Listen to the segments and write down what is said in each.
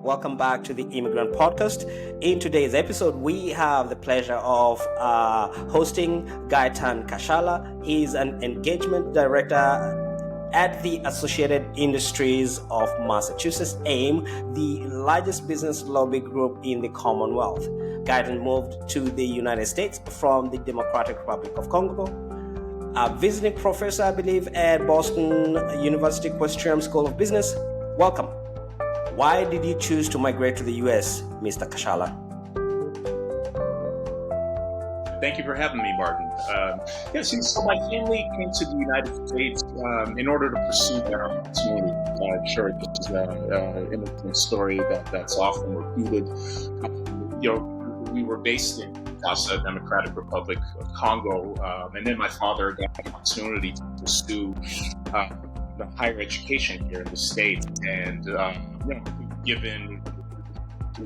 Welcome back to the Immigrant podcast. In today's episode, we have the pleasure of hosting Gaetan Kashala. He's an engagement director at the Associated Industries of Massachusetts, AIM, the largest business lobby group in the Commonwealth. Gaetan moved to the United States from the Democratic Republic of Congo. A visiting professor, I believe, at Boston University Questrom School of Business. Welcome. Why did you choose to migrate to the U.S., Mr. Kashala? Thank you for having me, Martin. So my family came to the United States in order to pursue better opportunity. I'm sure this is an immigrant story that's often repeated. We were based in the Democratic Republic of Congo, and then my father got the opportunity to pursue the higher education here in the States. And given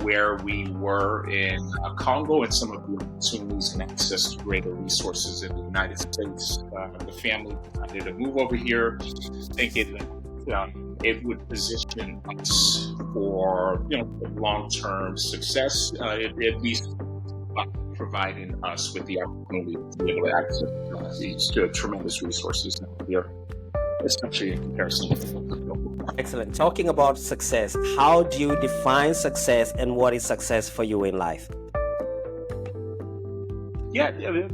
where we were in Congo and some of the opportunities and access to greater resources in the United States, the family decided to move over here, thinking that it would position us for long-term success, at least providing us with the opportunity to be able to access these tremendous resources here, especially in comparison to Excellent. Talking about success, how do you define success and what is success for you in life?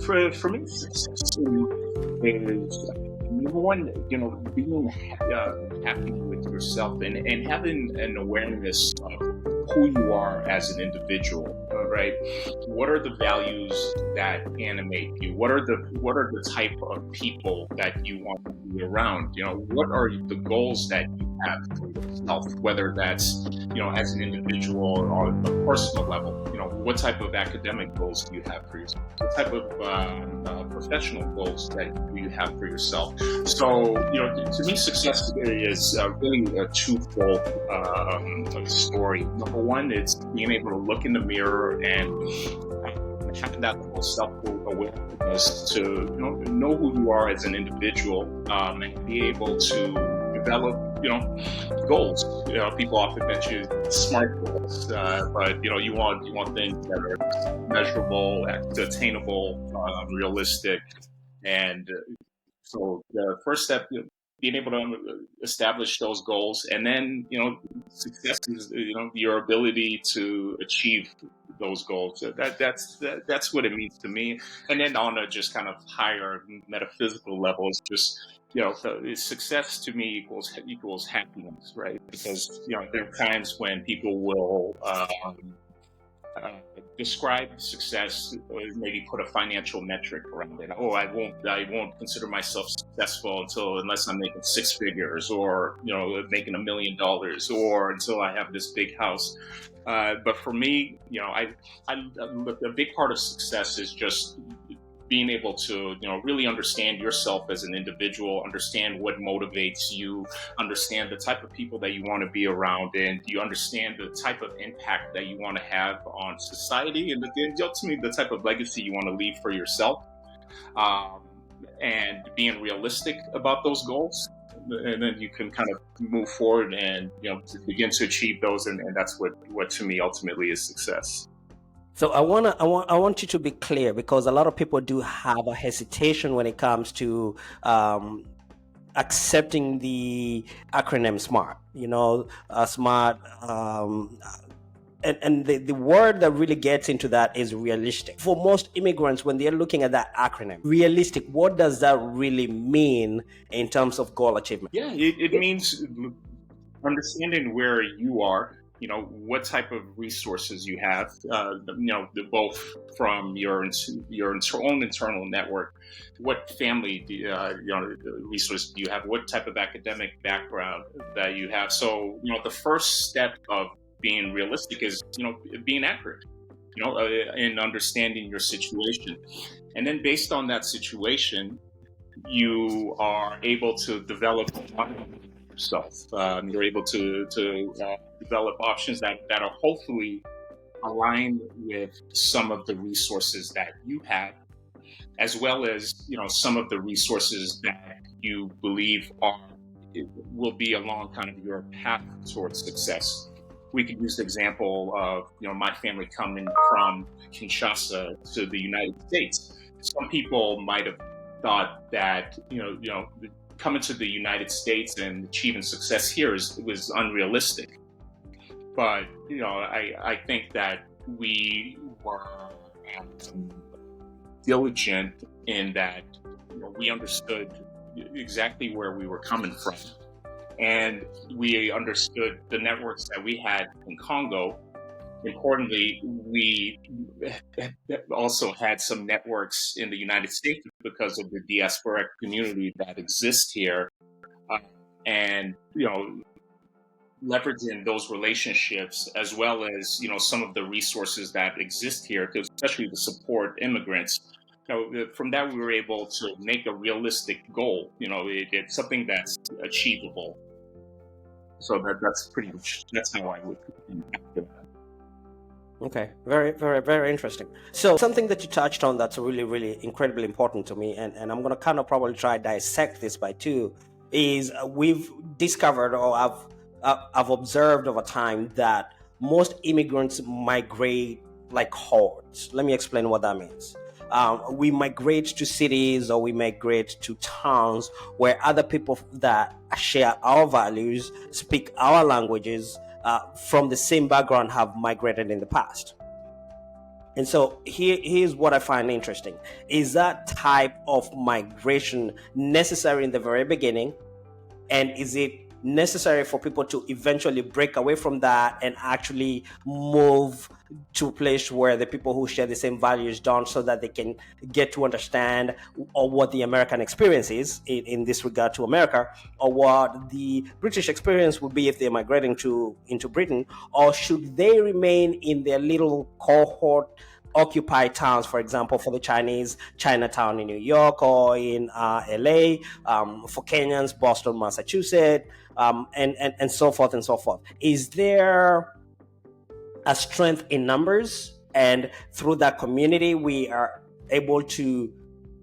For me, success is number one, being happy with yourself and having an awareness of who you are as an individual, right? What are the values that animate you? What are the type of people that you want to be around? What are the goals that you have for yourself, whether that's, as an individual or on a personal level? What type of academic goals do you have for yourself? What type of professional goals that do you have for yourself? So, to me, success is really a twofold story. Number one, it's being able to look in the mirror and having that level of self-awareness to know who you are as an individual, and be able to develop goals. People often mention SMART goals, but you want things that are measurable, attainable, realistic, and so the first step, being able to establish those goals, and then success is your ability to achieve those goals. That's what it means to me. And then on a just kind of higher metaphysical level, it's just success to me equals happiness, right? Because there are times when people will describe success, or maybe put a financial metric around it. Oh, I won't consider myself successful unless I'm making six figures, or making $1 million, or until I have this big house. But for me, a big part of success is just being able to, really understand yourself as an individual, understand what motivates you, understand the type of people that you want to be around, and you understand the type of impact that you want to have on society, and ultimately the type of legacy you want to leave for yourself, and being realistic about those goals. And then you can kind of move forward and begin to achieve those, and that's what to me ultimately is success. So I want you to be clear, because a lot of people do have a hesitation when it comes to accepting the acronym SMART. SMART, and the word that really gets into that is realistic. For most immigrants, when they're looking at that acronym, realistic, what does that really mean in terms of goal achievement? Yeah, it means understanding where you are. What type of resources you have, both from your own internal network, what family resources do you have, what type of academic background that you have. So, the first step of being realistic is, being accurate, in understanding your situation. And then based on that situation, you are able to develop yourself. You're able to develop options that are hopefully aligned with some of the resources that you have, as well as some of the resources that you believe will be along kind of your path towards success. we could use the example of, my family coming from Kinshasa to the United States. Some people might have thought that, coming to the United States and achieving success here was unrealistic. But, I think that we were diligent in that, we understood exactly where we were coming from. And we understood the networks that we had in Congo. Importantly, we also had some networks in the United States because of the diasporic community that exists here. And, leveraging those relationships as well as, some of the resources that exist here, especially to support immigrants. From that, we were able to make a realistic goal. It's something that's achievable. So that's pretty much, that's how I would impact that. Okay, very, very, very interesting. So something that you touched on that's really, really incredibly important to me, and I'm going to kind of probably try dissect this by two, is we've discovered, or I've observed over time, that most immigrants migrate like hordes. Let me explain what that means. We migrate to cities, or we migrate to towns where other people that share our values, speak our languages, from the same background have migrated in the past. And so here's what I find interesting. Is that type of migration necessary in the very beginning? And is it necessary for people to eventually break away from that and actually move to a place where the people who share the same values don't, so that they can get to understand or what the American experience is in this regard to America, or what the British experience would be if they're migrating into Britain? Or should they remain in their little cohort occupied towns, for example, for the Chinese, Chinatown in New York or in LA, for Kenyans, Boston, Massachusetts, and so forth and so forth? Is there a strength in numbers, and through that community we are able to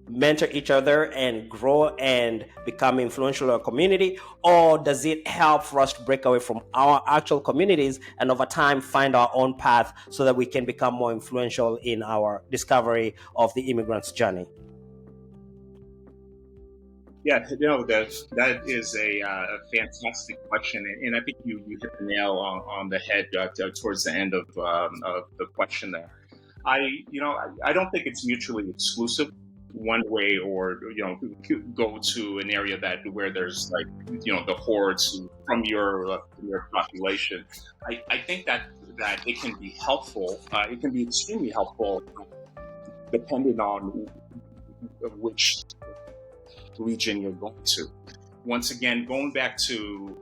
mentor each other and grow and become influential in our community? Or does it help for us to break away from our actual communities and over time find our own path so that we can become more influential in our discovery of the immigrant's journey? Yeah, that is a fantastic question, and I think you hit the nail on the head towards the end of the question there. I don't think it's mutually exclusive one way, or go to an area where there's like the hordes from your population. I think that it can be helpful. It can be extremely helpful, depending on which region you're going to. Once again, going back to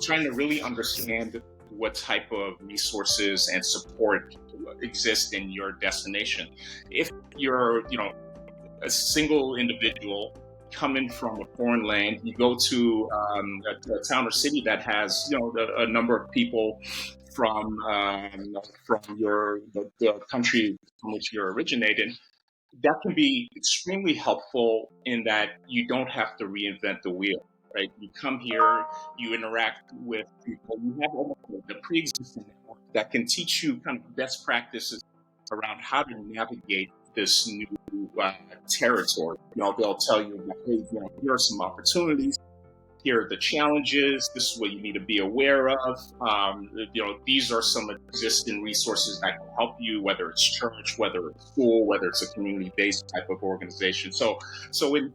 trying to really understand what type of resources and support exist in your destination. If you're a single individual coming from a foreign land, you go to a town or city that has a number of people from the country from which you're originating. That can be extremely helpful in that you don't have to reinvent the wheel, right? You come here, you interact with people, you have almost the pre-existing network that can teach you kind of best practices around how to navigate this new territory. They'll tell you, hey, here are some opportunities. Here are the challenges. This is what you need to be aware of. These are some existing resources that can help you, whether it's church, whether it's school, whether it's a community-based type of organization. So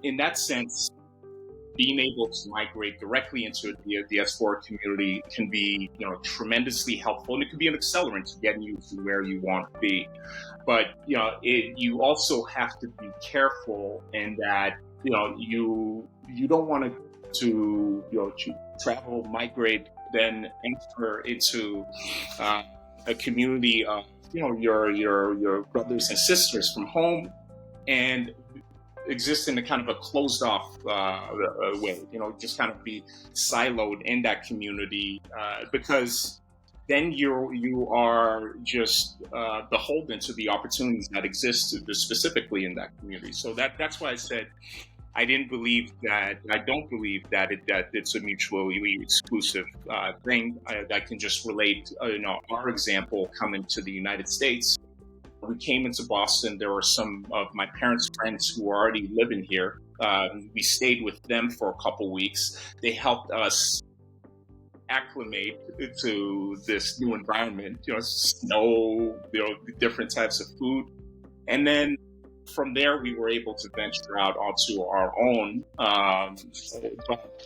in that sense, being able to migrate directly into the diaspora community can be, tremendously helpful, and it can be an accelerant to getting you to where you want to be. But you also have to be careful in that you don't want to travel, migrate, then enter into a community of your brothers and sisters from home, and exist in a kind of a closed off way, just kind of be siloed in that community, because then you are just beholden to the opportunities that exist specifically in that community. So that's why I said I didn't believe that. I don't believe that it's a mutually exclusive thing. I can just relate, our example coming to the United States. We came into Boston. There were some of my parents' friends who were already living here. We stayed with them for a couple weeks. They helped us acclimate to this new environment. Snow, different types of food, and then from there we were able to venture out onto our own. But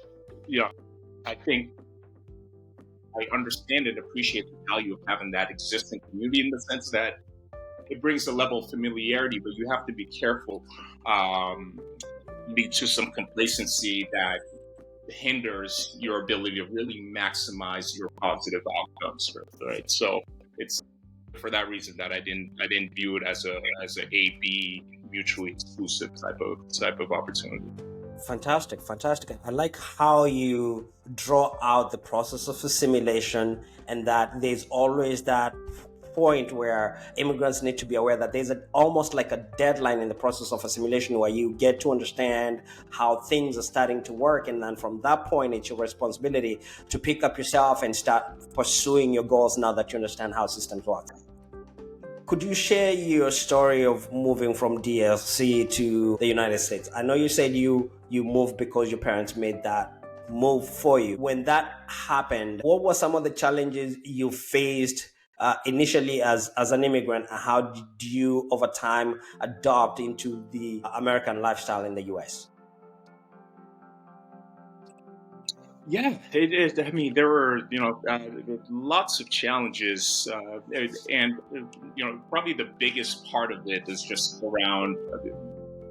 I think I understand and appreciate the value of having that existing community in the sense that it brings a level of familiarity, but you have to be careful, lead to some complacency that hinders your ability to really maximize your positive outcomes, right? So it's for that reason that I didn't view it as a B mutually exclusive type of opportunity. Fantastic, fantastic. I like how you draw out the process of assimilation, and that there's always that point where immigrants need to be aware that there's almost like a deadline in the process of assimilation where you get to understand how things are starting to work, and then from that point it's your responsibility to pick up yourself and start pursuing your goals now that you understand how systems work. Could you share your story of moving from DRC to the United States? I know you said you moved because your parents made that move for you. When that happened, what were some of the challenges you faced initially as an immigrant, and how did you over time adopt into the American lifestyle in the US? Yeah, it is. I mean, there were lots of challenges, and probably the biggest part of it is just around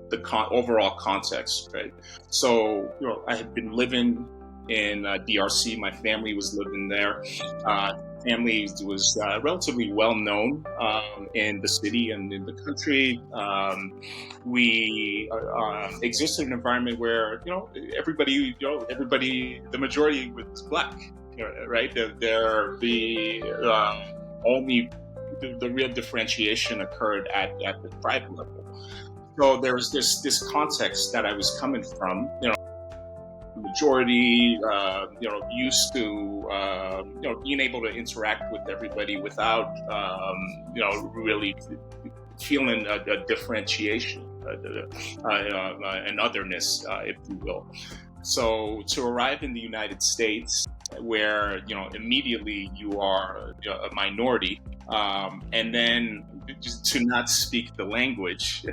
the overall context, right? So I had been living in DRC. My family was living there. Family was relatively well known in the city and in the country. We existed in an environment where everybody, the majority was black, right? Only the real differentiation occurred at the tribe level. So there was this context that I was coming from, majority, used to, being able to interact with everybody without, really feeling a differentiation, an otherness, if you will. So to arrive in the United States, where immediately you are a minority, and then just to not speak the language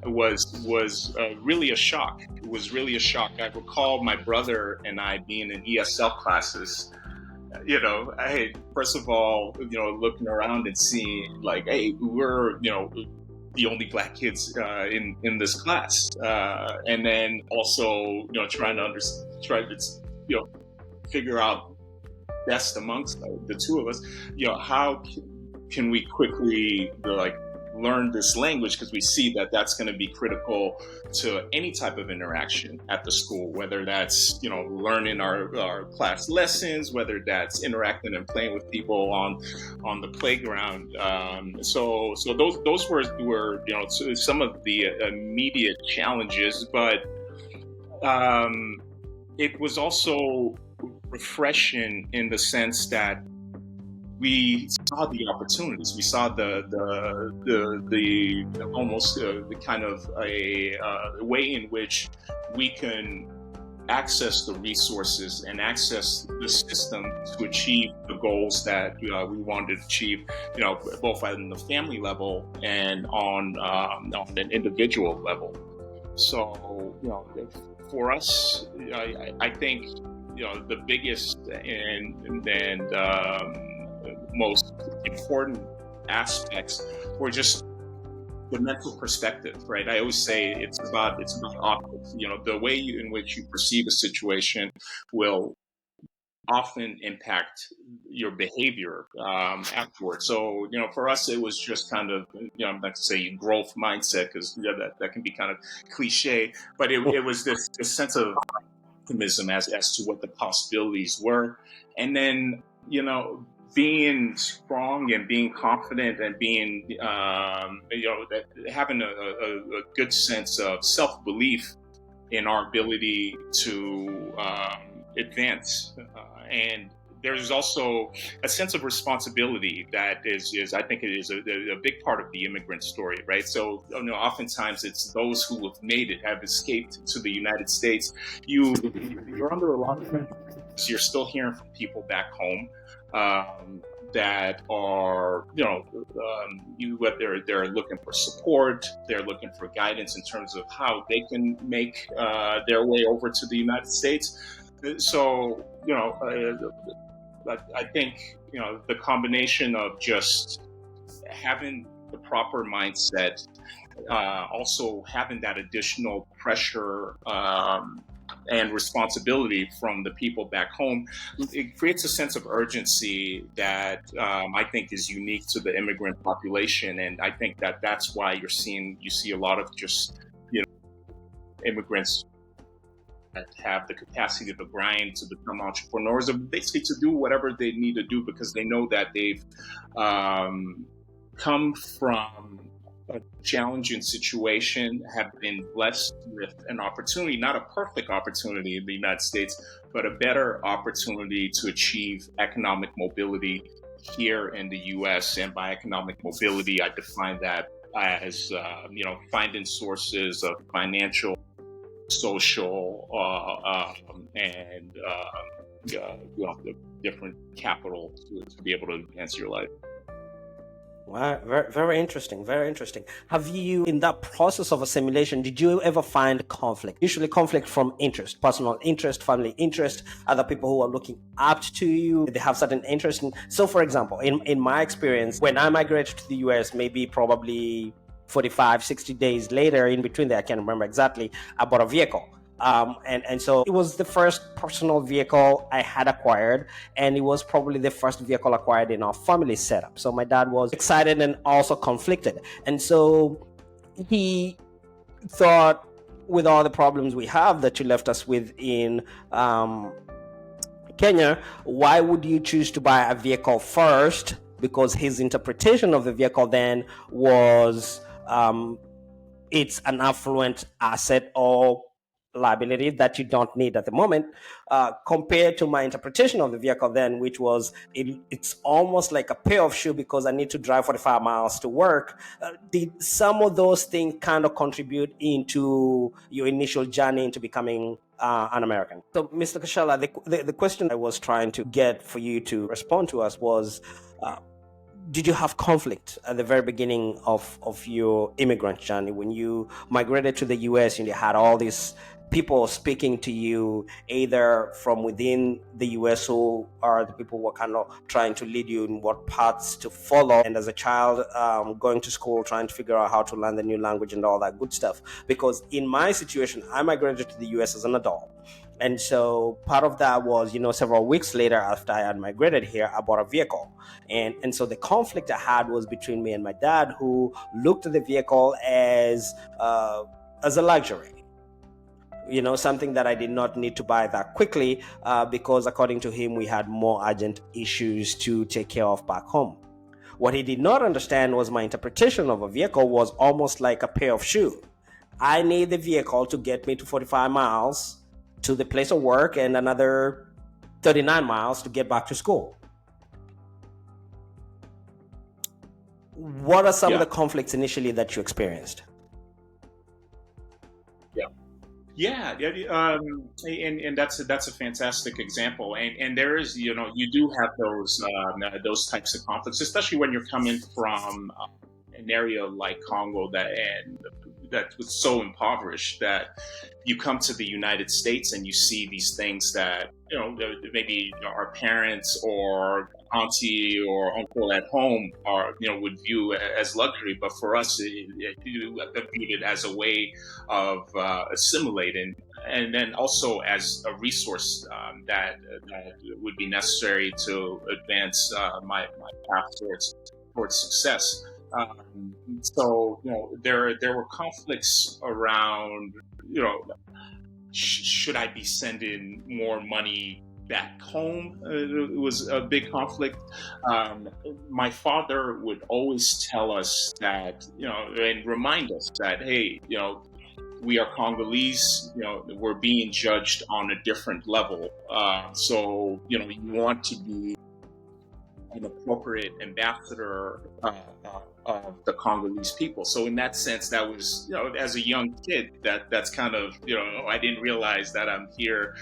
was really a shock. It was really a shock. I recall my brother and I being in ESL classes. First of all, looking around and seeing like, hey, we're the only black kids in this class, and then also trying to figure out best amongst the two of us, how can we quickly learn this language, because we see that that's going to be critical to any type of interaction at the school, whether that's learning our class lessons, whether that's interacting and playing with people on the playground. So those were some of the immediate challenges, but it was also refreshing in the sense that we saw the opportunities. We saw the almost the kind of a way in which we can access the resources and access the system to achieve the goals that we wanted to achieve, both on the family level and on an individual level. So, for us, I think the biggest and most important aspects were just the mental perspective, right? I always say it's about optics. The way in which you perceive a situation will often impact your behavior afterwards. So, for us, it was just kind of, I'm not to say growth mindset, because that can be kind of cliche, but it was this sense of optimism as to what the possibilities were. And then, being strong and being confident and being, having a good sense of self-belief in our ability to advance. And there's also a sense of responsibility that is I think it is a big part of the immigrant story, right? So, oftentimes it's those who have made it, have escaped to the United States. You're under a lot of pressure. You're still hearing from people back home that are, whether they're looking for support, they're looking for guidance in terms of how they can make their way over to the United States. So, I think, the combination of just having the proper mindset, also having that additional pressure and responsibility from the people back home, it creates a sense of urgency that I think is unique to the immigrant population. And I think that that's why you see a lot of just, immigrants that have the capacity to grind, to become entrepreneurs, or basically to do whatever they need to do because they know that they've come from a challenging situation, have been blessed with an opportunity, not a perfect opportunity in the United States, but a better opportunity to achieve economic mobility here in the U.S. And by economic mobility, I define that as, finding sources of financial, social, and the different capital to be able to enhance your life. Wow, very, very interesting. Very interesting. Have you, in that process of assimilation, did you ever find conflict? Usually conflict from interest, personal interest, family interest, other people who are looking up to you, they have certain interest. So for example, in my experience, when I migrated to the US, maybe probably 45, 60 days later, in between there, I can't remember exactly, I bought a vehicle. And so it was the first personal vehicle I had acquired, and it was probably the first vehicle acquired in our family setup. So my dad was excited and also conflicted. And so he thought, with all the problems we have that you left us with in Kenya, why would you choose to buy a vehicle first? Because his interpretation of the vehicle then was it's an affluent asset or liability that you don't need at the moment, compared to my interpretation of the vehicle then, which was it's almost like a pair of shoe because I need to drive 45 miles to work. Did some of those things kind of contribute into your initial journey into becoming an American? So, Mr. Kashala, the question I was trying to get for you to respond to us was, did you have conflict at the very beginning of your immigrant journey when you migrated to the US and you had all these people speaking to you, either from within the US who are the people who were kind of trying to lead you in what paths to follow, and as a child going to school trying to figure out how to learn the new language and all that good stuff? Because in my situation, I migrated to the US as an adult. And so part of that was, several weeks later after I had migrated here, I bought a vehicle. And so the conflict I had was between me and my dad, who looked at the vehicle as a luxury. Something that I did not need to buy that quickly because according to him, we had more urgent issues to take care of back home. What he did not understand was my interpretation of a vehicle was almost like a pair of shoes. I need the vehicle to get me to 45 miles to the place of work and another 39 miles to get back to school. What are some of the conflicts initially that you experienced? Yeah, and that's a fantastic example, and there is, you do have those types of conflicts, especially when you're coming from an area like Congo that was so impoverished that you come to the United States and you see these things that maybe our parents or auntie or uncle at home would view as luxury, but for us it viewed it as a way of assimilating, and then also as a resource that would be necessary to advance my path towards success. So there were conflicts around should I be sending more money back home, it was a big conflict. My father would always tell us that, and remind us that, hey, we are Congolese, we're being judged on a different level. So, you want to be an appropriate ambassador of the Congolese people. So in that sense, that was, as a young kid, that's kind of, I didn't realize that I'm here,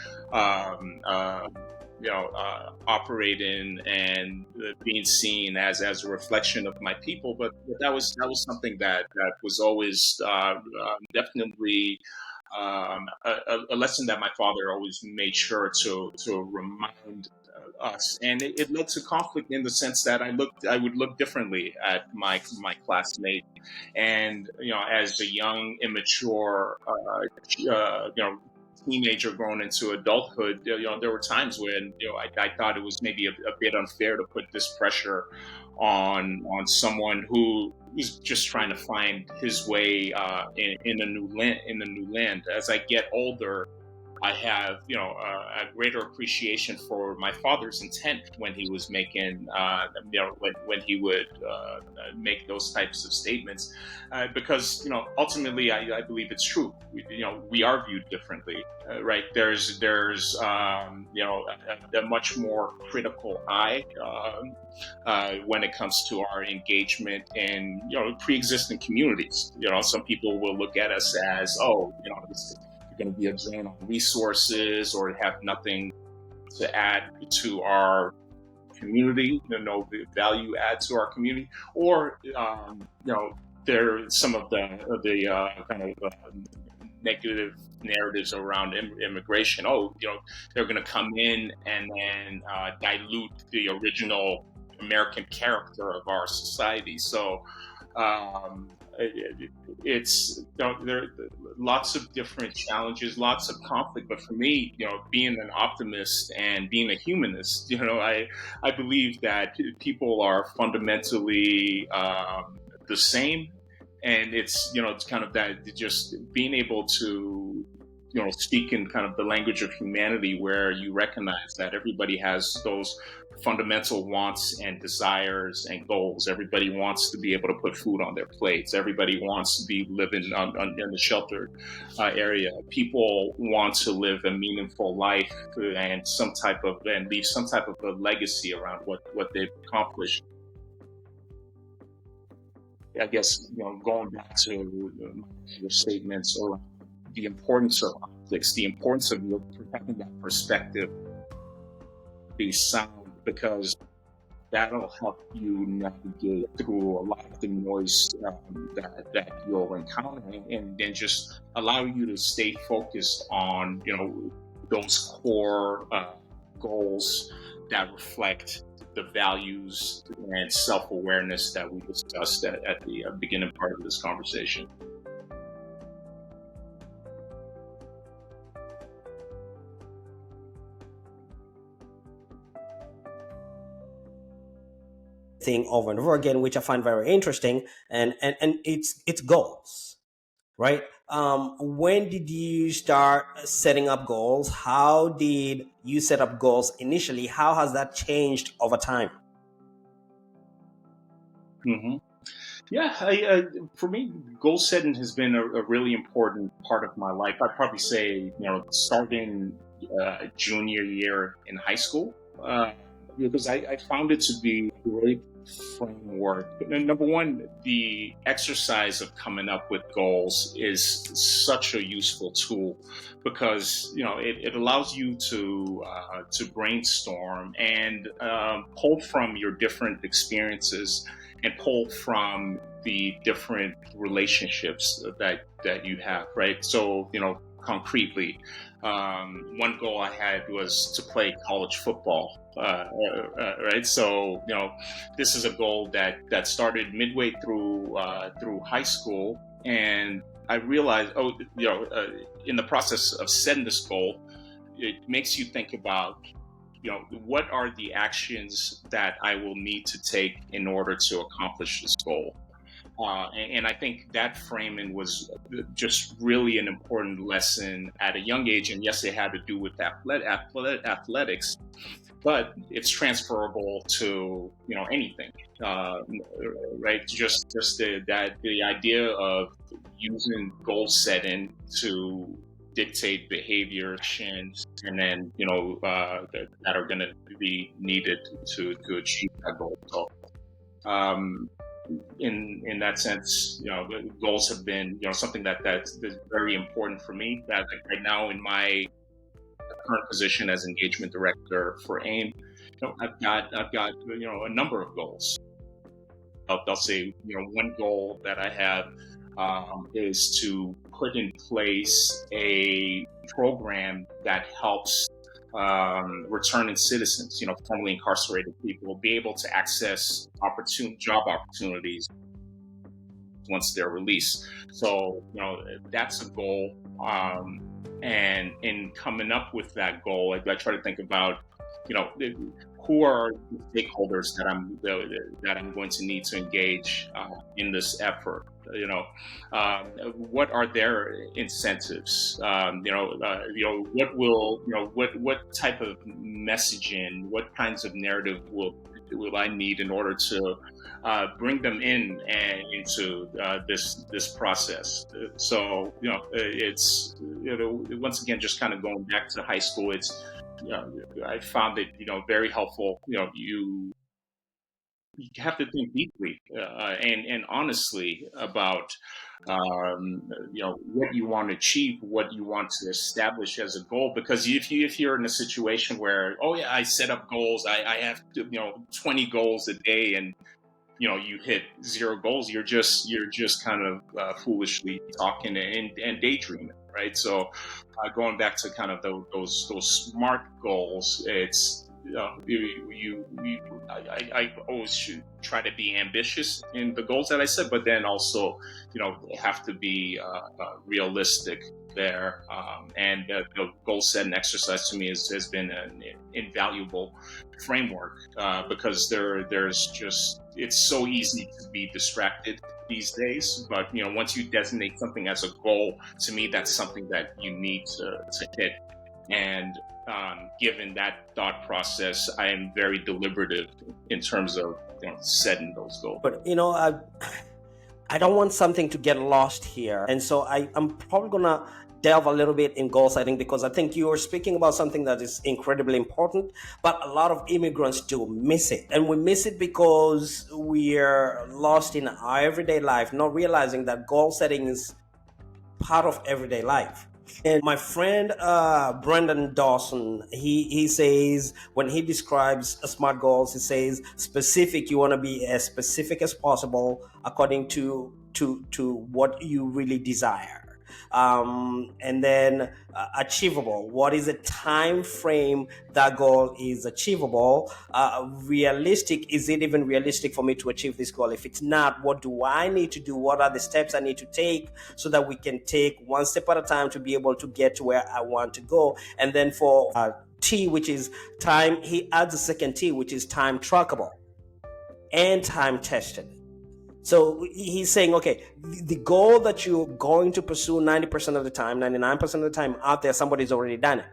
operating and being seen as a reflection of my people. But that was something that was always definitely a lesson that my father always made sure to remind us, and it led to conflict in the sense that I would look differently at my classmate, and as a young, immature, teenager growing into adulthood, there were times when I thought it was maybe a bit unfair to put this pressure on someone who is just trying to find his way in a new land. As I get older, I have, a greater appreciation for my father's intent when he was making, when he would make those types of statements, because, ultimately, I believe it's true. We are viewed differently, right? There's a much more critical eye when it comes to our engagement in, pre-existing communities. Some people will look at us as, oh, this going to be a drain on resources or have nothing to add to our community, no value add to our community, or there are some of the kind of negative narratives around immigration. Oh, they're going to come in and then dilute the original American character of our society. So it's there are lots of different challenges, lots of conflict. But for me, being an optimist and being a humanist, I believe that people are fundamentally the same, and it's kind of that, just being able to speak in kind of the language of humanity, where you recognize that everybody has those fundamental wants and desires and goals. Everybody wants to be able to put food on their plates. Everybody wants to be living in the sheltered area. People want to live a meaningful life and leave some type of a legacy around what they've accomplished. I guess, going back to your statements around the importance of optics, the importance of having that perspective be sound, because that'll help you navigate through a lot of the noise that you'll encounter, and then just allow you to stay focused on those core goals that reflect the values and self-awareness that we discussed at the beginning part of this conversation. Thing over and over again, which I find very interesting, and it's goals, right? When did you start setting up goals? How did you set up goals initially? How has that changed over time? Mm-hmm. Yeah, for me, goal setting has been a really important part of my life. I'd probably say, starting junior year in high school, because I found it to be a great framework. Number one, the exercise of coming up with goals is such a useful tool, because it allows you to brainstorm and pull from your different experiences and pull from the different relationships that you have, right? So, concretely, one goal I had was to play college football, right? So, this is a goal that started midway through high school, and I realized, in the process of setting this goal, it makes you think about, what are the actions that I will need to take in order to accomplish this goal? And I think that framing was just really an important lesson at a young age. And yes, it had to do with athletics, but it's transferable to anything, right? Just the idea of using goal setting to dictate behavior actions, and then that are going to be needed to achieve that goal. So in that sense, the goals have been something that's very important for me. That right now in my current position as engagement director for AIM, I've got a number of goals. I'll say one goal that I have is to put in place a program that helps returning citizens, formerly incarcerated people, be able to access job opportunities once they're released. So, that's a goal. And in coming up with that goal, I try to think about, who are the stakeholders that I'm going to need to engage in this effort. What are their incentives? What type of messaging, what kinds of narrative will I need in order to bring them into this process? So it's once again, just kind of going back to high school. It's I found it very helpful. You have to think deeply and honestly about what you want to achieve, what you want to establish as a goal. Because if you're in a situation where, oh yeah, I set up goals, I have 20 goals a day, and you hit 0 goals, you're just kind of foolishly talking and daydreaming, right? So going back to kind of those SMART goals, it's I always should try to be ambitious in the goals that I set, but then also have to be realistic there. And the goal setting exercise to me has been an invaluable framework because there's just, it's so easy to be distracted these days. But once you designate something as a goal, to me that's something that you need to hit. And given that thought process, I am very deliberative in terms of setting those goals. But I don't want something to get lost here, and so I'm probably gonna delve a little bit in goal setting, because I think you are speaking about something that is incredibly important, but a lot of immigrants do miss it. And we miss it because we're lost in our everyday life, not realizing that goal setting is part of everyday life. And my friend Brendan Dawson, he says, when he describes SMART goals, he says specific. You want to be as specific as possible according to what you really desire. And then achievable. What is a time frame that goal is achievable? Realistic. Is it even realistic for me to achieve this goal? If it's not, what do I need to do? What are the steps I need to take so that we can take one step at a time to be able to get to where I want to go? And then for T, which is time, he adds a second T, which is time trackable and time tested. So he's saying, okay, the goal that you're going to pursue 90% of the time, 99% of the time out there, somebody's already done it,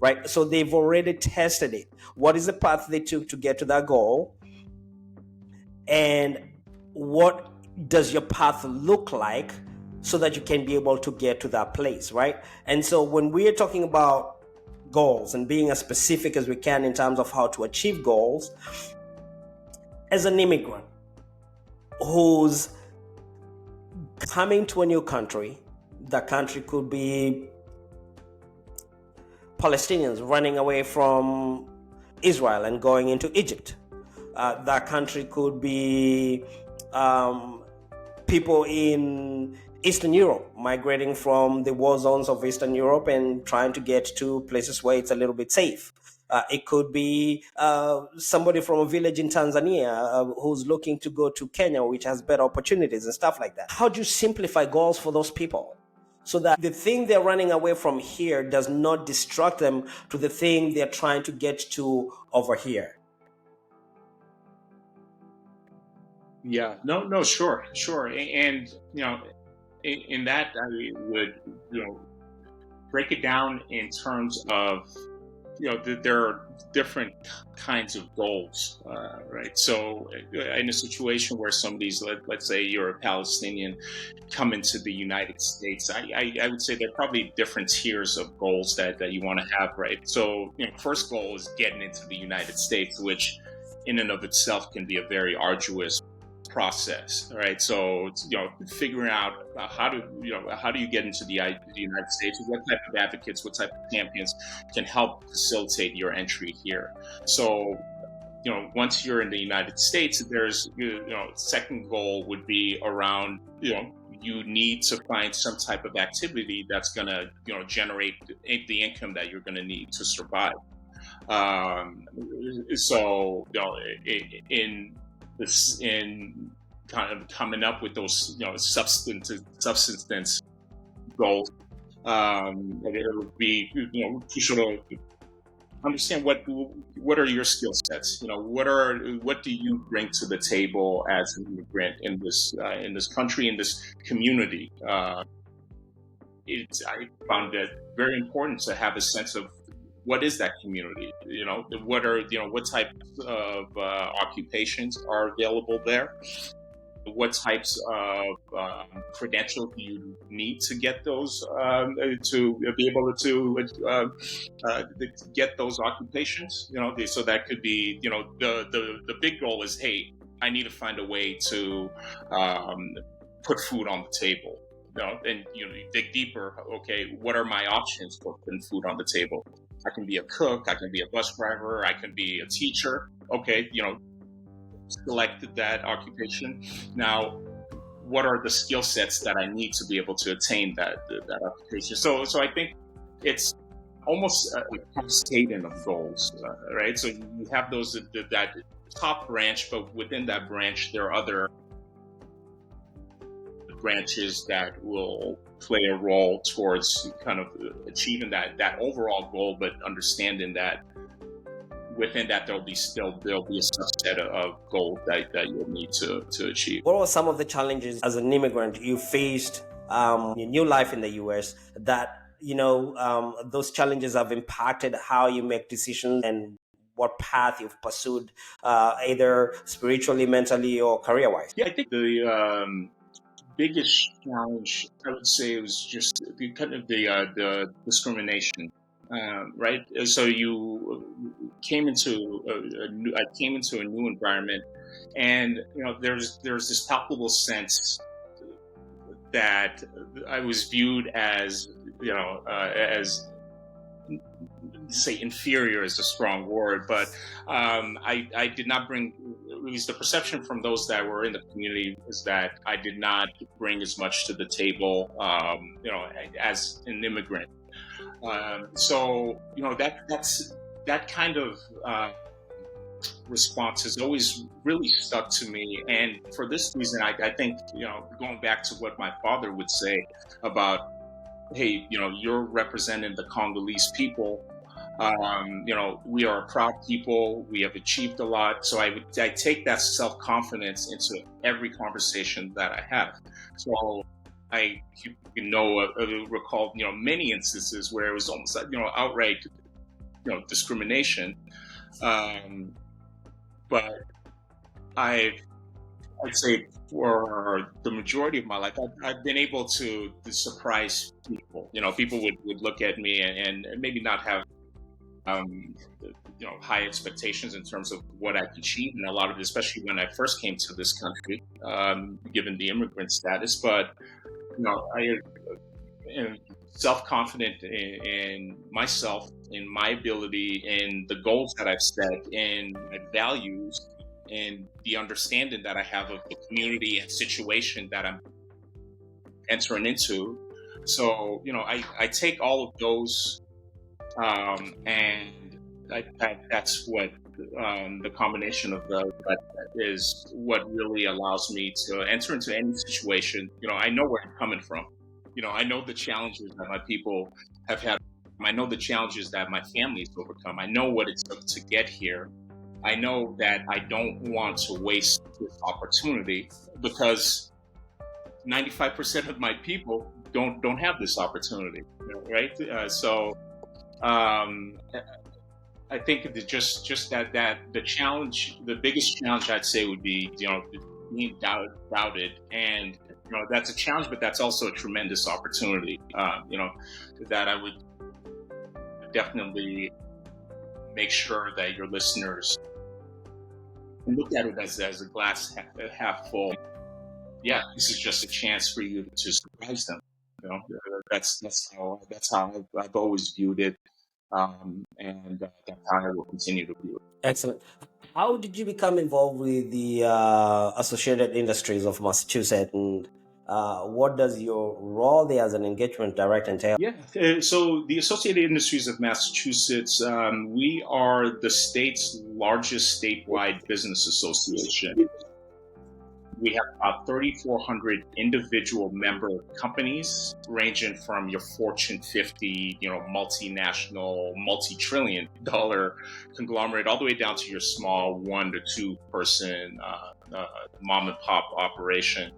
right? So they've already tested it. What is the path they took to get to that goal? And what does your path look like so that you can be able to get to that place, right? And so when we're talking about goals and being as specific as we can in terms of how to achieve goals, as an immigrant who's coming to a new country, that country could be Palestinians running away from Israel and going into Egypt. That country could be people in Eastern Europe migrating from the war zones of Eastern Europe and trying to get to places where it's a little bit safe. It could be somebody from a village in Tanzania who's looking to go to Kenya, which has better opportunities and stuff like that. How do you simplify goals for those people so that the thing they're running away from here does not distract them to the thing they're trying to get to over here? Yeah, no, sure. And, in that, I would, break it down in terms of, there are different kinds of goals, right? So, in a situation where somebody's, let's say you're a Palestinian, come into the United States, I would say there are probably different tiers of goals that you want to have, right? So, first goal is getting into the United States, which in and of itself can be a very arduous process, right? So, figuring out how do you get into the United States? What type of advocates, what type of champions can help facilitate your entry here? So, once you're in the United States, there's, second goal would be around, you need to find some type of activity that's going to, generate the income that you're going to need to survive. Um, so, in this, in kind of coming up with those, substance goals, it would be, you should understand what are your skill sets. What do you bring to the table as an immigrant in this country, in this community. I found it very important to have a sense of what is that community. What types of occupations are available there. What types of credentials do you need to get those to be able to get those occupations? So that could be, the big goal is, hey, I need to find a way to put food on the table. And you dig deeper. Okay, what are my options for putting food on the table? I can be a cook. I can be a bus driver. I can be a teacher. Okay, selected that occupation. Now, what are the skill sets that I need to be able to attain that occupation? So I think it's almost a cascading of goals, right? So you have those that top branch, but within that branch, there are other branches that will play a role towards kind of achieving that overall goal, but understanding that within that there'll be a subset of goals that you'll need to achieve. What were some of the challenges as an immigrant you faced in your life in the US that those challenges have impacted how you make decisions and what path you've pursued, either spiritually, mentally, or career-wise? Yeah, I think the biggest challenge, I would say, was just the discrimination. Right. So I came into a new environment, and there's this palpable sense that I was viewed as say inferior is a strong word, but I did not bring. At least the perception from those that were in the community is that I did not bring as much to the table, as an immigrant. So that kind of response has always really stuck to me, and for this reason, I think going back to what my father would say about, hey, you're representing the Congolese people. We are a proud people. We have achieved a lot. So I take that self-confidence into every conversation that I have. So I recall many instances where it was almost outright discrimination. But I'd say for the majority of my life, I've been able to surprise people. People would look at me and maybe not have high expectations in terms of what I could achieve, and a lot of it, especially when I first came to this country, given the immigrant status. But I am self-confident in myself, in my ability, in the goals that I've set, in my values, and the understanding that I have of the community and situation that I'm entering into. So I take all of those, and that's what the combination of that is what really allows me to enter into any situation. I know where I'm coming from. I know the challenges that my people have had. I know the challenges that my family's overcome. I know what it took to get here. I know that I don't want to waste this opportunity because 95% of my people don't have this opportunity, right? So um, I think that just that the challenge, the biggest challenge I'd say would be being doubted, and that's a challenge, but that's also a tremendous opportunity. That I would definitely make sure that your listeners look at it as a glass half full. Yeah, this is just a chance for you to surprise them. That's how I've always viewed it, and that's how I will continue to view it. Excellent. How did you become involved with the Associated Industries of Massachusetts, and what does your role there as an engagement director entail? Yeah, so the Associated Industries of Massachusetts, we are the state's largest statewide business association. We have about 3,400 individual member companies, ranging from your Fortune 50, multinational, multi-trillion dollar conglomerate, all the way down to your small 1 to 2 person mom and pop operation.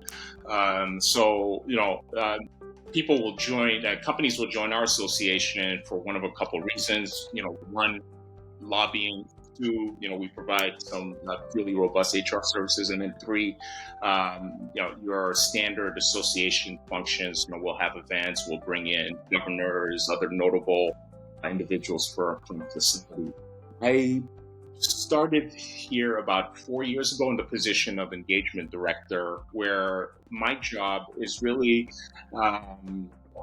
People will join, companies will join our association for one of a couple reasons. One, lobbying. 2, we provide some really robust HR services, and then 3, your standard association functions. We'll have events, we'll bring in governors, other notable individuals from the facility. I started here about 4 years ago in the position of engagement director, where my job is really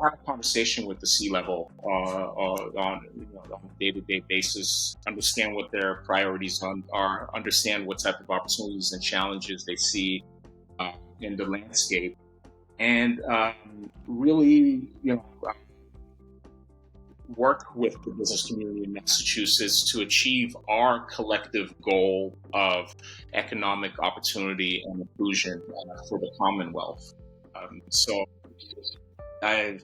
have a conversation with the C-level on a day-to-day basis, understand what their priorities are, understand what type of opportunities and challenges they see in the landscape, and really, work with the business community in Massachusetts to achieve our collective goal of economic opportunity and inclusion for the Commonwealth. So I've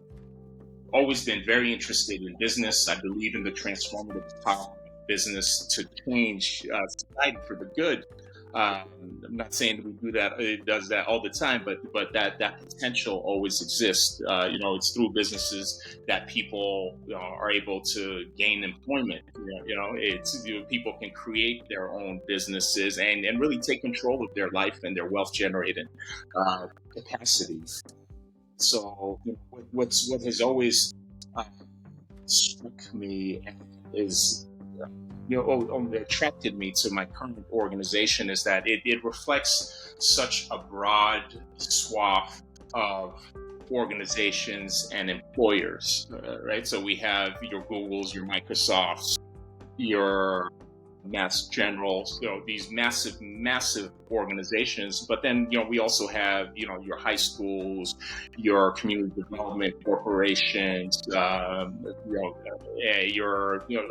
always been very interested in business. I believe in the transformative power of business to change society for the good. I'm not saying that we do that; it does that all the time, but that potential always exists. It's through businesses that people are able to gain employment. People can create their own businesses and really take control of their life and their wealth generating capacity. So what has always struck me is, attracted me to my current organization is that it reflects such a broad swath of organizations and employers, right? So we have your Googles, your Microsofts, your Mass Generals, these massive organizations. But then, we also have, your high schools, your community development corporations, your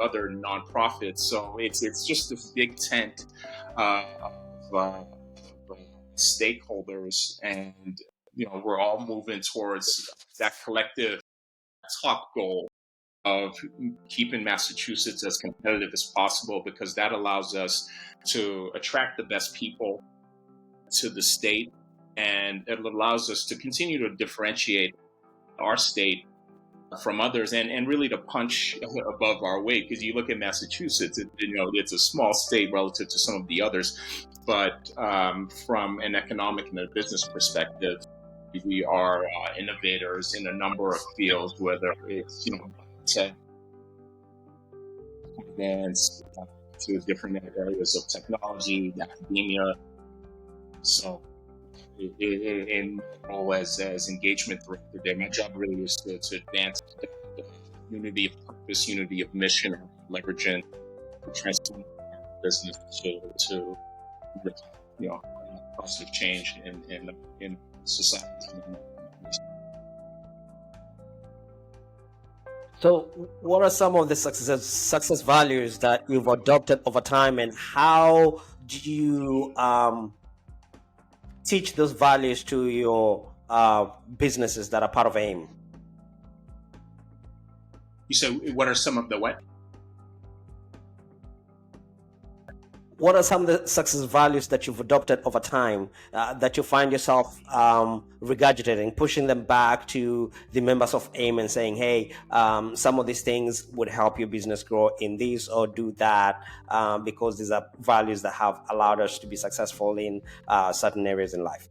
other nonprofits. So it's just a big tent of stakeholders, and we're all moving towards that collective top goal of keeping Massachusetts as competitive as possible, because that allows us to attract the best people to the state, and it allows us to continue to differentiate our state from others, and really to punch above our weight. Because you look at Massachusetts, it's a small state relative to some of the others, but from an economic and a business perspective, we are innovators in a number of fields, whether it's tech, advance to different areas of technology, academia. So, in my role as engagement director there, my job really is to advance the unity of purpose, unity of mission, leveraging the transform business to positive change in society. So, what are some of the success values that you've adopted over time, and how do you teach those values to your businesses that are part of AIM? You said, what are some of the what? what are some of the success values that you've adopted over time that you find yourself regurgitating, pushing them back to the members of AIM and saying, hey, some of these things would help your business grow in this or do that, because these are values that have allowed us to be successful in certain areas in life?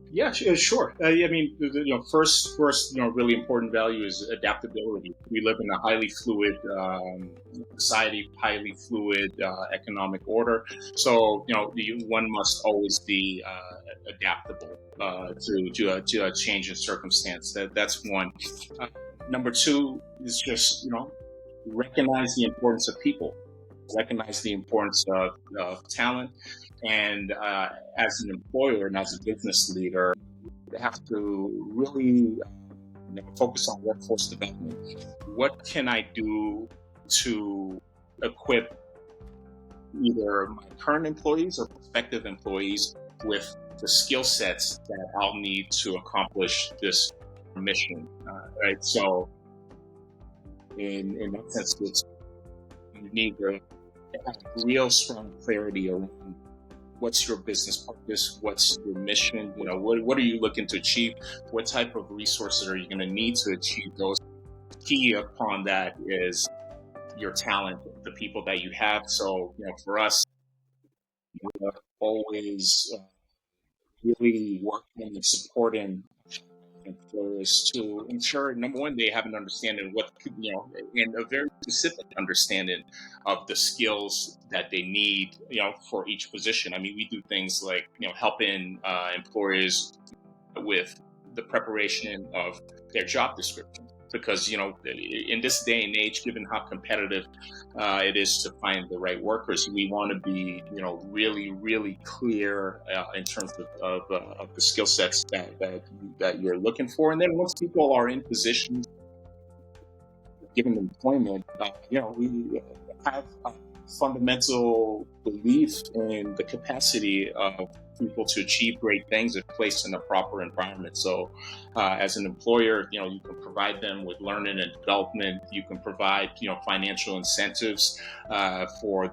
Yeah, sure. I mean, first, really important value is adaptability. We live in a highly fluid society, highly fluid economic order. So, one must always be adaptable to a change in circumstance. That's one. Number two is just, recognize the importance of people. Recognize the importance of talent, and as an employer and as a business leader, you have to really focus on workforce development. What can I do to equip either my current employees or prospective employees with the skill sets that I'll need to accomplish this mission, right? So in that sense, you need to have real strong clarity around what's your business purpose, what's your mission, what are you looking to achieve, what type of resources are you going to need to achieve those. Key upon that is your talent, the people that you have. So, for us, we're always really working and supporting employers to ensure, number one, they have an understanding of what, and a very specific understanding of the skills that they need, for each position. I mean, we do things like, helping employers with the preparation of their job description. Because, in this day and age, given how competitive it is to find the right workers, we want to be, really, really clear in terms of the skill sets that you're looking for. And then once people are in position, given employment, we have a fundamental belief in the capacity of people to achieve great things if placed in a proper environment. So as an employer, you can provide them with learning and development. You can provide, financial incentives for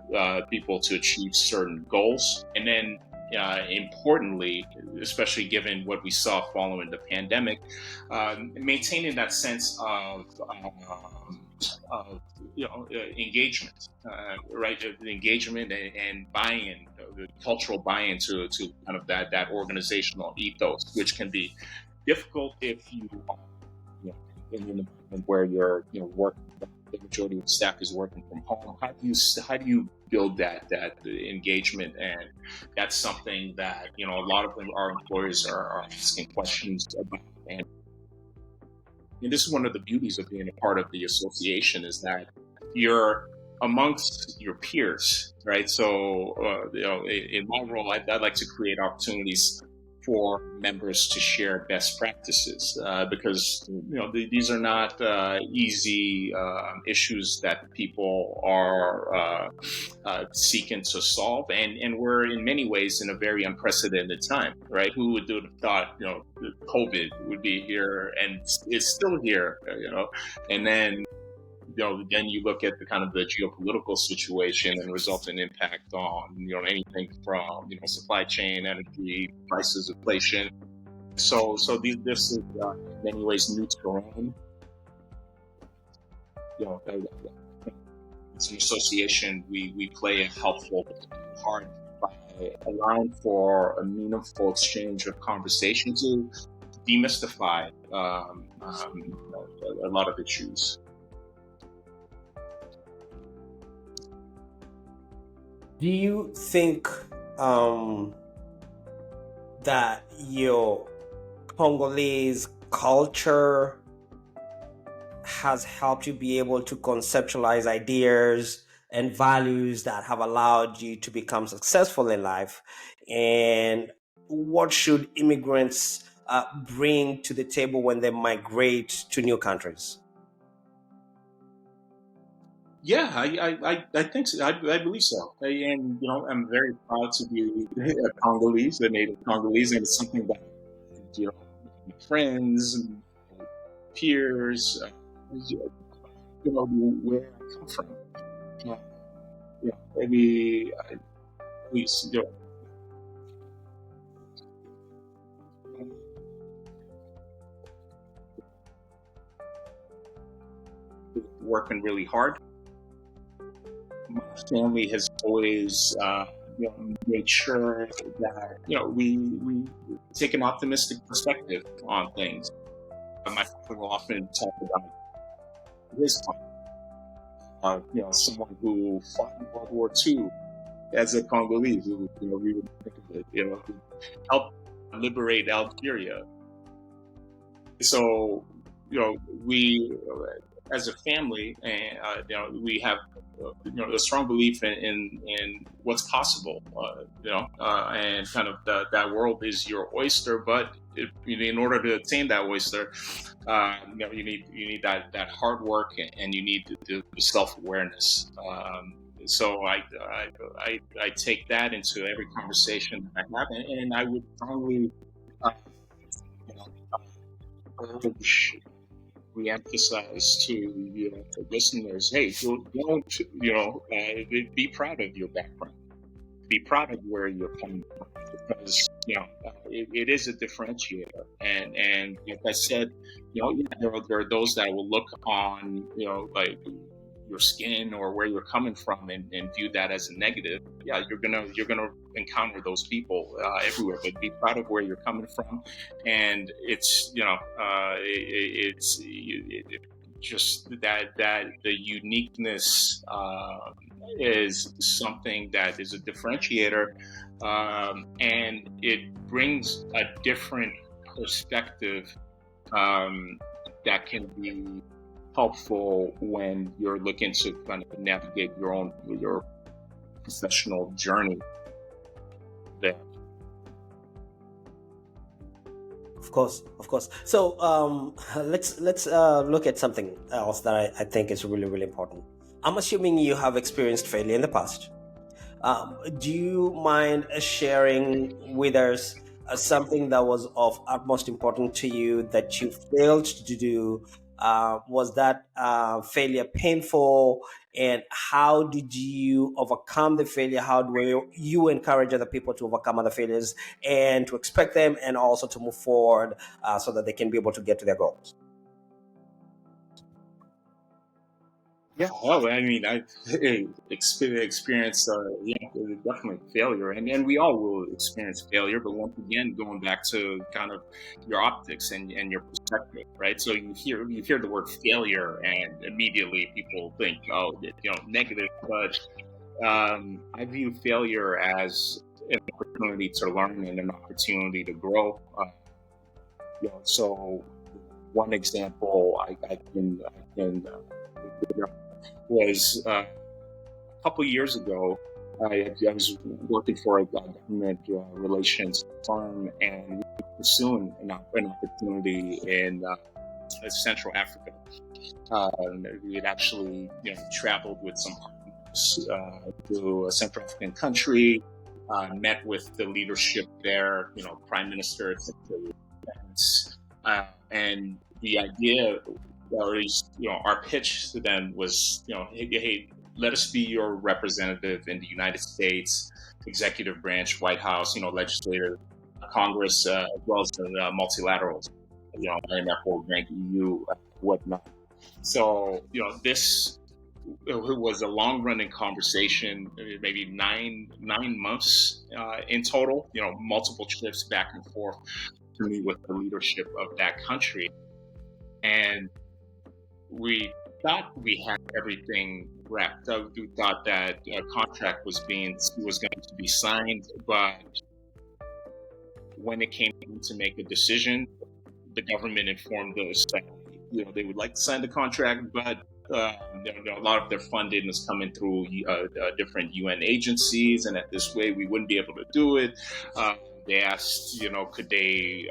people to achieve certain goals. And then importantly, especially given what we saw following the pandemic, maintaining that sense of engagement, right? The engagement and buy-in, the cultural buy-in to kind of that organizational ethos, which can be difficult if you are, in an environment where you're, working. The majority of the staff is working from home. How do you build that engagement? And that's something that a lot of our employers are asking questions about. And this is one of the beauties of being a part of the association, is that you're amongst your peers, right? So, in my role, I'd like to create opportunities for members to share best practices, because these are not easy issues that people are seeking to solve, and we're in many ways in a very unprecedented time, right? Who would have thought COVID would be here, and it's still here, and then then you look at the kind of the geopolitical situation and resulting impact on, anything from, supply chain, energy prices, inflation. So this is in many ways new terrain. As an association, we play a helpful part by allowing for a meaningful exchange of conversation to demystify a lot of issues. Do you think that your Congolese culture has helped you be able to conceptualize ideas and values that have allowed you to become successful in life? And what should immigrants bring to the table when they migrate to new countries? Yeah, I think so. I believe so. And, I'm very proud to be a Congolese, a native Congolese, and it's something that, my friends, my peers, where I come from. maybe at least working really hard. My family has always made sure that we take an optimistic perspective on things. My father will often talk about his someone who fought in World War II as a Congolese, who we would think of it, who helped liberate Algeria. So we as a family, and we have a strong belief in what's possible, and kind of that world is your oyster. But in order to attain that oyster, you need that hard work, and you need the self-awareness. So I take that into every conversation that I have, and I would strongly urge, re-emphasize to listeners, hey, don't be proud of your background, be proud of where you're coming from, because it is a differentiator. And like I said, there are those that will look on like your skin or where you're coming from and view that as a negative. Yeah, you're gonna encounter those people everywhere, but be proud of where you're coming from. And it's it's just that the uniqueness is something that is a differentiator, and it brings a different perspective that can be helpful when you're looking to kind of navigate your professional journey there. Of course. So let's look at something else that I think is really, really important. I'm assuming you have experienced failure in the past. Do you mind sharing with us something that was of utmost importance to you that you failed to do? Was that failure painful? And how did you overcome the failure? How do you encourage other people to overcome other failures and to expect them, and also to move forward so that they can be able to get to their goals? Yeah, well, I mean, I've experienced, definitely failure, and we all will experience failure. But once again, going back to kind of your optics and your perspective, right? So you hear the word failure, and immediately people think, oh, negative. But I view failure as an opportunity to learn and an opportunity to grow. So one example I can was a couple years ago. I was working for a government relations firm, and we were pursuing an opportunity in Central Africa. We had actually traveled with some partners to a Central African country, met with the leadership there, Prime Minister, and the idea, or at least, our pitch to them was, hey, let us be your representative in the United States, executive branch, White House, legislative, Congress, as well as the multilaterals, IMF, World Bank, EU, whatnot. So, this was a long-running conversation, maybe nine months in total. Multiple trips back and forth to meet with the leadership of that country, and we thought we had everything wrapped up. We thought that a contract was going to be signed, but when it came to make a decision, the government informed us that they would like to sign the contract, but a lot of their funding is coming through different UN agencies, and that this way we wouldn't be able to do it. They asked, could they,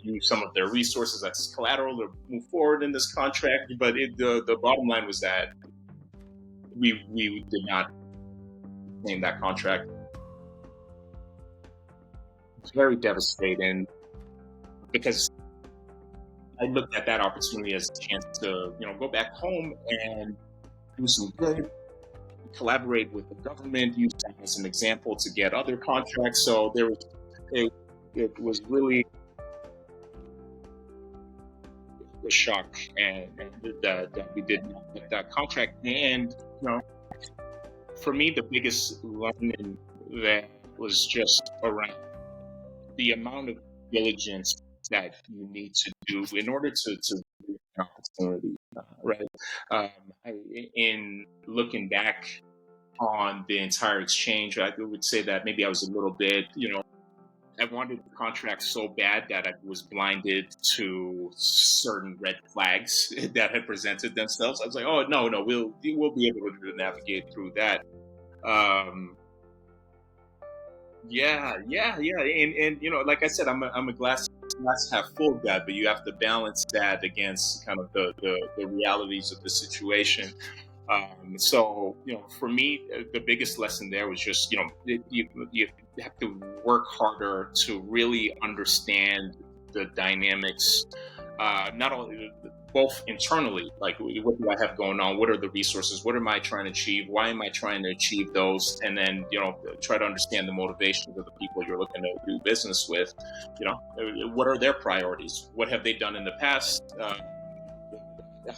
use some of their resources as collateral to move forward in this contract. But the bottom line was that we did not name that contract. It's very devastating, because I looked at that opportunity as a chance to, go back home and do some good, collaborate with the government, use that as an example to get other contracts. So it was really a shock, and that we did not get that contract. And for me, the biggest learning that was just around the amount of diligence that you need to do in order to do an opportunity, right? In looking back on the entire exchange, I would say that maybe I was a little bit, I wanted the contract so bad that I was blinded to certain red flags that had presented themselves. I was like, oh, no, we'll be able to navigate through that. Yeah. And like I said, I'm a glass half full guy, but you have to balance that against kind of the realities of the situation. So, for me, the biggest lesson there was just, you have to work harder to really understand the dynamics, not only both internally, like what do I have going on? What are the resources? What am I trying to achieve? Why am I trying to achieve those? And then, try to understand the motivations of the people you're looking to do business with. What are their priorities? What have they done in the past?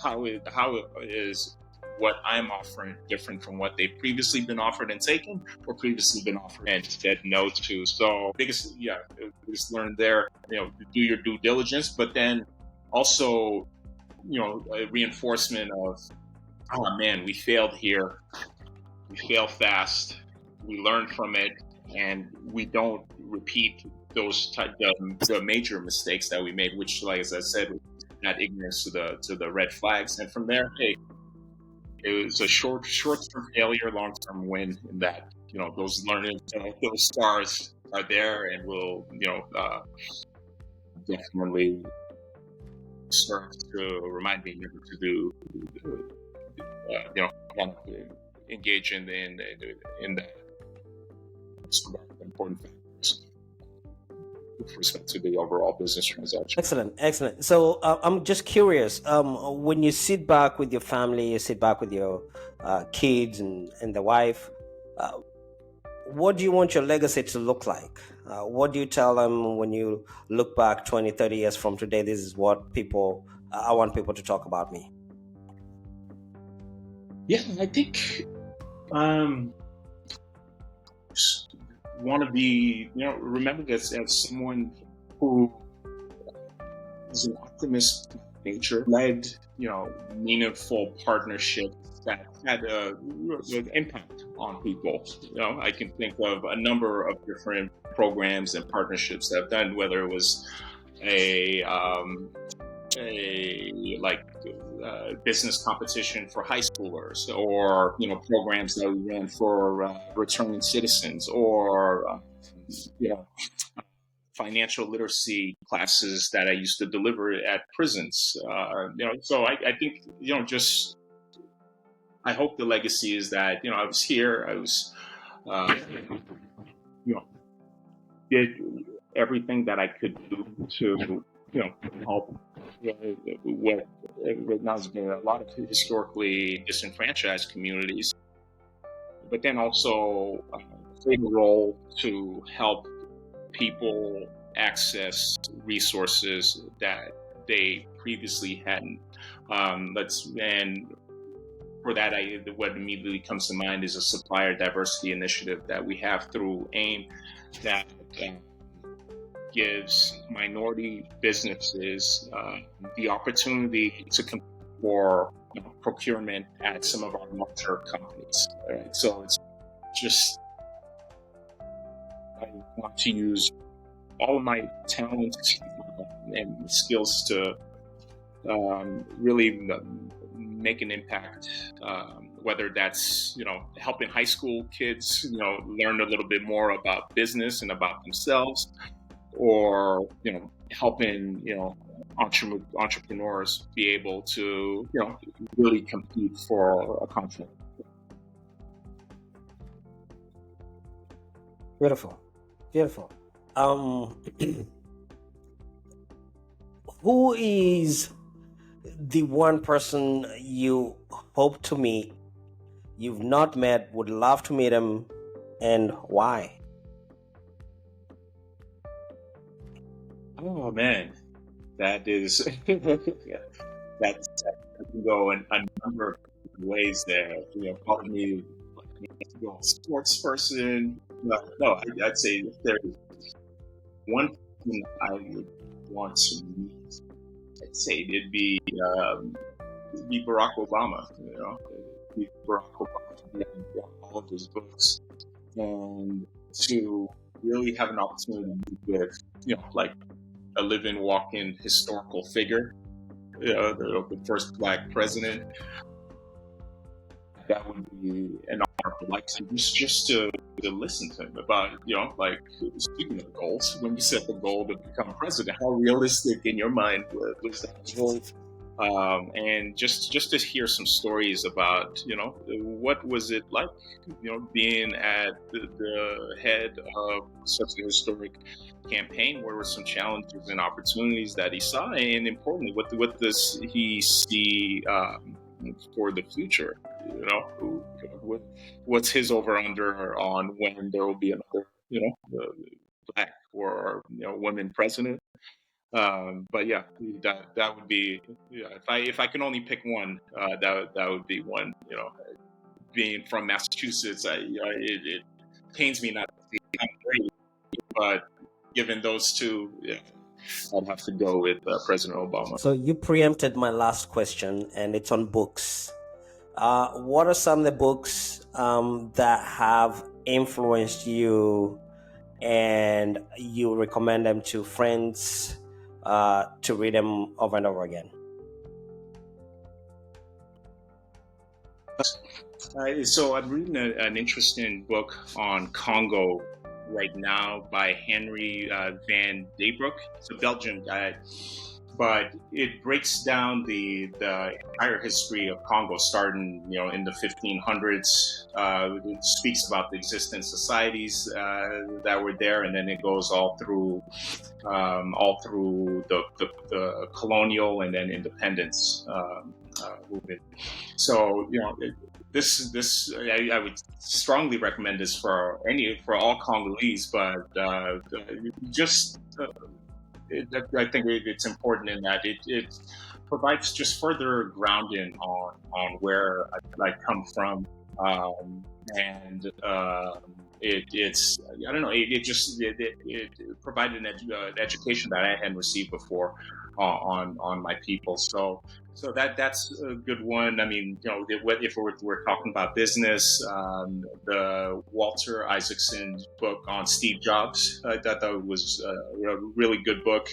How is what I'm offering different from what they've previously been offered and taken, or previously been offered and said no to? So biggest learn there, do your due diligence, but then also, a reinforcement of, oh man, we failed here. We fail fast. We learn from it, and we don't repeat those the major mistakes that we made, which, like as I said, not ignorance to the red flags. And from there, hey, it was a short-term failure, long-term win. In that, those learning, those stars are there, and will, definitely serve to remind me never to do, engage in that important factors with respect to the overall business transaction. Excellent. So I'm just curious. When you sit back with your family, you sit back with your kids and the wife. What do you want your legacy to look like? What do you tell them when you look back 20, 30 years from today? This is what I want people to talk about me. Yeah, I think want to be, remember this as someone who is an optimist nature, led, meaningful partnerships that had an impact on people. I can think of a number of different programs and partnerships that I've done, whether it was business competition for high schoolers, or programs that we ran for returning citizens, or financial literacy classes that I used to deliver at prisons. So I think just I hope the legacy is that I was here, I was did everything that I could do to help what right now has been a lot of historically disenfranchised communities, but then also played a role to help people access resources that they previously hadn't. And for that, what immediately comes to mind is a supplier diversity initiative that we have through AIM that gives minority businesses the opportunity to compete for procurement at some of our larger companies. Right? So it's just, I want to use all of my talents and skills to really make an impact, whether that's helping high school kids learn a little bit more about business and about themselves, or helping entrepreneurs be able to really compete for a contract. Beautiful. Who is the one person you hope to meet you've not met would love to meet him, and why? Oh man, that is yeah, that's that can go in a number of ways there. Probably like, a sports person. No, I'd say if there's one person I would want to meet, I'd say it'd be Barack Obama. It'd be Barack Obama to read all of his books and to really have an opportunity to meet with, like a living, walking historical figure, the first Black president. That would be an honor for like just to listen to him about, like speaking of goals, when you set the goal to become president, how realistic in your mind was that goal? And just to hear some stories about, what was it like, being at the head of such a historic campaign. What were some challenges and opportunities that he saw, and importantly, what does he see for the future? What's his over under on when there will be another, Black or women president? But yeah, that would be, if I can only pick one, that would be one. Being from Massachusetts, it pains me not to see I'm great, but given those two, yeah, I'd have to go with President Obama. So you preempted my last question, and it's on books. What are some of the books that have influenced you, and you recommend them to friends to read them over and over again? So I'm reading an interesting book on Congo right now by Henry van Daybroek. It's a Belgian guy, but it breaks down the entire history of Congo, starting in the 1500s. It speaks about the existing societies that were there, and then it goes all through the colonial and then independence movement. So I would strongly recommend this for all Congolese, but I think it's important in that it provides just further grounding on where I come from, and it's I don't know, it provided an education that I hadn't received before on my people. So that's a good one. I mean, if we're talking about business, the Walter Isaacson book on Steve Jobs, I thought that was a really good book.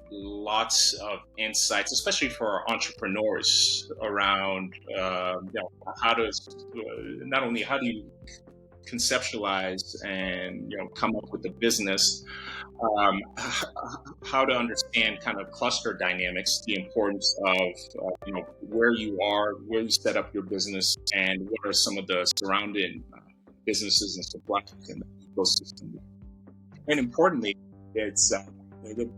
Lots of insights, especially for entrepreneurs, around how to not only how do you conceptualize and come up with a business, how to understand kind of cluster dynamics, the importance of where you are, where you set up your business, and what are some of the surrounding businesses and suppliers in the ecosystem. And importantly, it's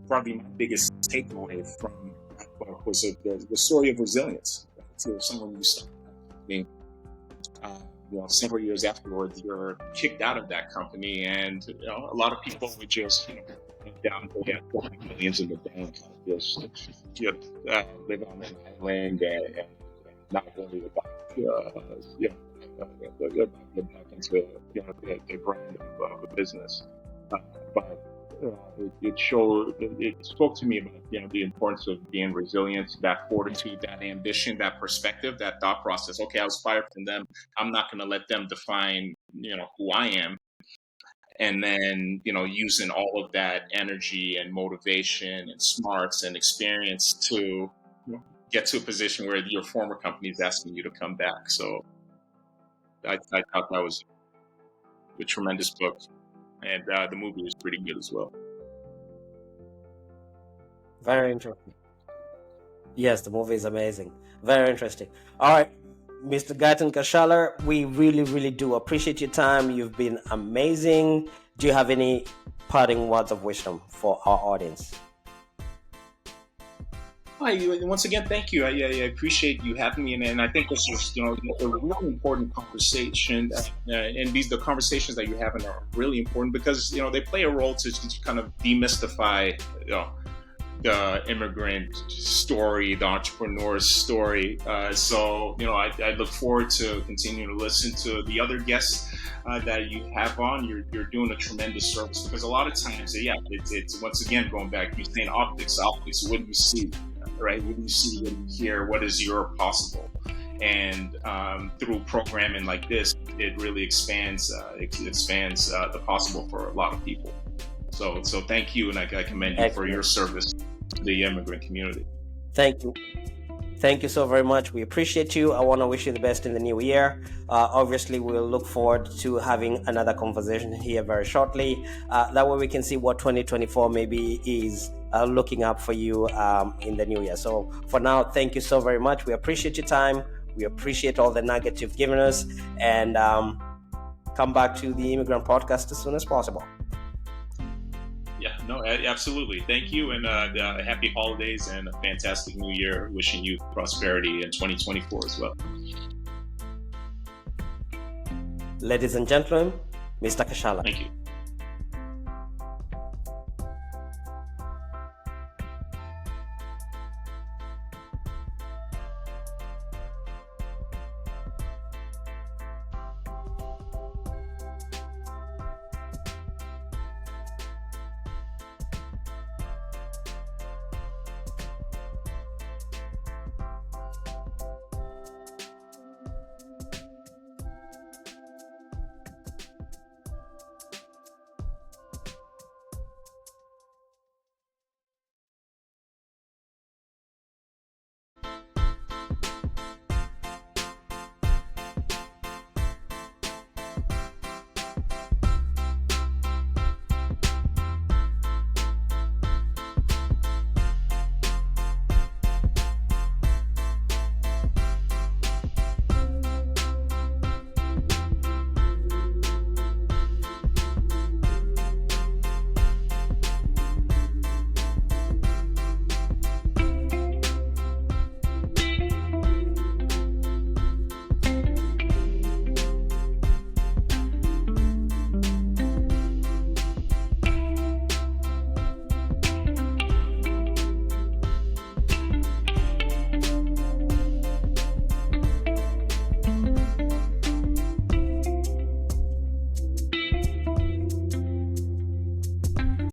probably my biggest takeaway from that book was the story of resilience. So someone you start being several years afterwards, you're kicked out of that company, and a lot of people would just down millions in the bank, just live on an island and not worry about get back into the brand of a business. But it spoke to me about the importance of being resilient, that fortitude, that ambition, that perspective, that thought process. Okay, I was fired from them. I'm not going to let them define who I am. And then using all of that energy and motivation and smarts and experience to get to a position where your former company is asking you to come back. So I thought that was a tremendous book. And the movie is pretty good as well. Very interesting. Yes, the movie is amazing. Very interesting. All right, Mr. Gaetan Kashala, we really, really do appreciate your time. You've been amazing. Do you have any parting words of wisdom for our audience? Once again, thank you. I appreciate you having me, and I think this is, a really important conversation. And the conversations that you're having are really important because they play a role to kind of demystify the immigrant story, the entrepreneur's story. So I look forward to continuing to listen to the other guests that you have on. You're doing a tremendous service because a lot of times, it's once again going back. You're saying optics. What do you see? Right? What do you see? What do you hear? What is your possible? And through programming like this, it really expands the possible for a lot of people. So thank you, and I commend you for your service to the immigrant community. Thank you. Thank you so very much. We appreciate you. I want to wish you the best in the new year. Obviously, we'll look forward to having another conversation here very shortly. That way we can see what 2024 maybe is looking up for you in the new year. So for now, thank you so very much. We appreciate your time. We appreciate all the nuggets you've given us. And come back to the Immigrant Podcast as soon as possible. Yeah, no, absolutely. Thank you, and happy holidays and a fantastic new year. Wishing you prosperity in 2024 as well. Ladies and gentlemen, Mr. Kashala. Thank you.